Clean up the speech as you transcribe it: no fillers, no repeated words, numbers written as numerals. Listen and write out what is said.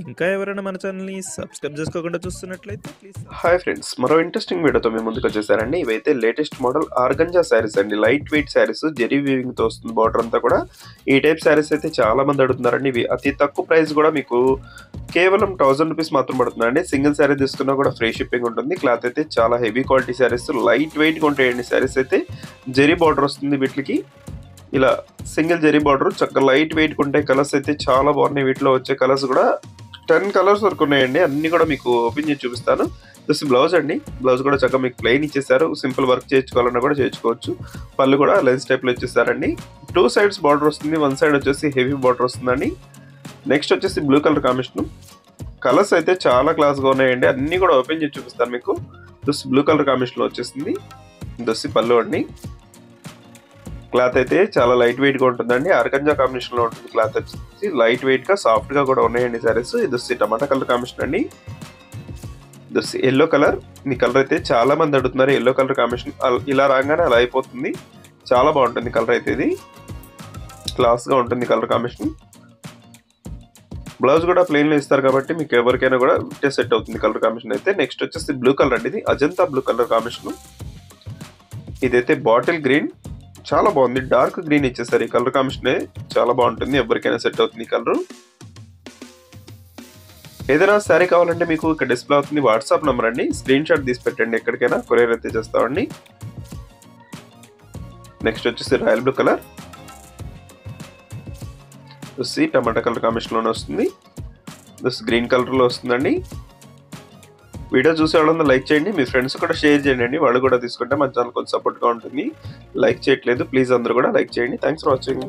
ఇంకా ఎవరైనా మన ఛానల్‌ని సబ్స్క్రైబ్ చేసుకోకుండా చూస్తున్నట్లయితే ప్లీజ్ హాయ్ ఫ్రెండ్స్, మరో ఇంట్రెస్టింగ్ వీడియోతో మీ ముందుకు వచ్చేసారండి. ఇవైతే లేటెస్ట్ మోడల్ ఆర్గంజా శారీస్ అండి. లైట్ వెయిట్ శారీస్, జెరీ వీవింగ్తో వస్తుంది బార్డర్ అంతా కూడా. ఈ టైప్ శారీస్ అయితే చాలా మంది అడుగుతున్నారండి. ఇవి అతి తక్కువ ప్రైస్ కూడా మీకు కేవలం 1000 రూపీస్ మాత్రం పడుతుందండి. సింగిల్ శారీ తీసుకున్నా కూడా ఫ్రీ షిప్పింగ్ ఉంటుంది. క్లాత్ అయితే చాలా హెవీ క్వాలిటీ శారీస్, లైట్ వెయిట్గా ఉంటాయండి. శారీస్ అయితే జెరీ బార్డర్ వస్తుంది వీటికి. ఇలా సింగిల్ జెరీ బార్డర్ చక్కగా లైట్ వెయిట్గా ఉంటాయి. కలర్స్ అయితే చాలా బాగున్నాయి. వీటిలో వచ్చే కలర్స్ కూడా 10 కలర్స్ వరకు ఉన్నాయండి. అన్ని కూడా మీకు ఓపెన్ చేసి చూపిస్తాను. జస్ట్ బ్లౌజ్ అండి. బ్లౌజ్ కూడా చక్కగా మీకు ప్లెయిన్ ఇచ్చేసారు. సింపుల్ వర్క్ చేయించుకోవాలన్నా కూడా చేయించుకోవచ్చు. పళ్ళు కూడా లెన్స్ టైప్లో ఇచ్చేసారండి. 2 సైడ్స్ బార్డర్ వస్తుంది. 1 సైడ్ వచ్చేసి హెవీ బార్డర్ వస్తుందండి. నెక్స్ట్ వచ్చేసి బ్లూ కలర్ కాంబినేషన్. కలర్స్ అయితే చాలా క్లాస్గా ఉన్నాయండి. అన్ని కూడా ఓపెన్ చేసి చూపిస్తాను మీకు. జస్ట్ బ్లూ కలర్ కాంబినేషన్లో వచ్చేసింది. దొస్సి పళ్ళు అండి. క్లాత్ అయితే చాలా లైట్ వెయిట్గా ఉంటుందండి. ఆర్గంజా కాంబినేషన్లో ఉంటుంది. క్లాత్ వచ్చేసి లైట్ వెయిట్గా సాఫ్ట్గా కూడా ఉన్నాయండి సారీస్. ఇది వచ్చి టమాటా కలర్ కాంబినేషన్ అండి. ఇది వచ్చి ఎల్లో కలర్. ఈ కలర్ అయితే చాలా మంది అడుగుతున్నారు. ఎల్లో కలర్ కాంబినేషన్ ఇలా రాగానే అలా అయిపోతుంది. చాలా బాగుంటుంది కలర్ అయితే. ఇది క్లాస్గా ఉంటుంది కలర్ కాంబినేషన్. బ్లౌజ్ కూడా ప్లెయిన్లో ఇస్తారు కాబట్టి మీకు ఎవరికైనా కూడా ఇట్టే సెట్ అవుతుంది కలర్ కాంబినేషన్ అయితే. నెక్స్ట్ వచ్చేసి బ్లూ కలర్ అండి. ఇది అజంతా బ్లూ కలర్ కాంబినేషన్. ఇదైతే బాటిల్ గ్రీన్. చాలా బాగుంది. డార్క్ గ్రీన్ ఇచ్చేసారు. ఈ కలర్ కాంబినేషన్ చాలా బాగుంటుంది. ఎవరికైనా సెట్ అవుతుంది ఈ కలర్. ఏదైనా శారీ కావాలంటే మీకు ఇక్కడ డిస్ప్లే అవుతుంది వాట్సాప్ నెంబర్ అండి. స్క్రీన్ షాట్ తీసి పెట్టండి. ఎక్కడికైనా కొరియర్ అయితే చేస్తామండి. నెక్స్ట్ వచ్చేసి రాయల్ బ్లూ కలర్. వచ్చి టమాటా కలర్ కాంబినేషన్లోనే వస్తుంది. గ్రీన్ కలర్లో వస్తుందండి. వీడియో చూసే వాళ్ళందరూ లైక్ చేయండి. మీ ఫ్రెండ్స్ కూడా షేర్ చేయండి. వాళ్ళు కూడా తీసుకుంటే మన ఛానల్ కొంచెం సపోర్ట్గా ఉంటుంది. లైక్ చేయట్లేదు, ప్లీజ్ అందరూ కూడా లైక్ చేయండి. Thanks for watching.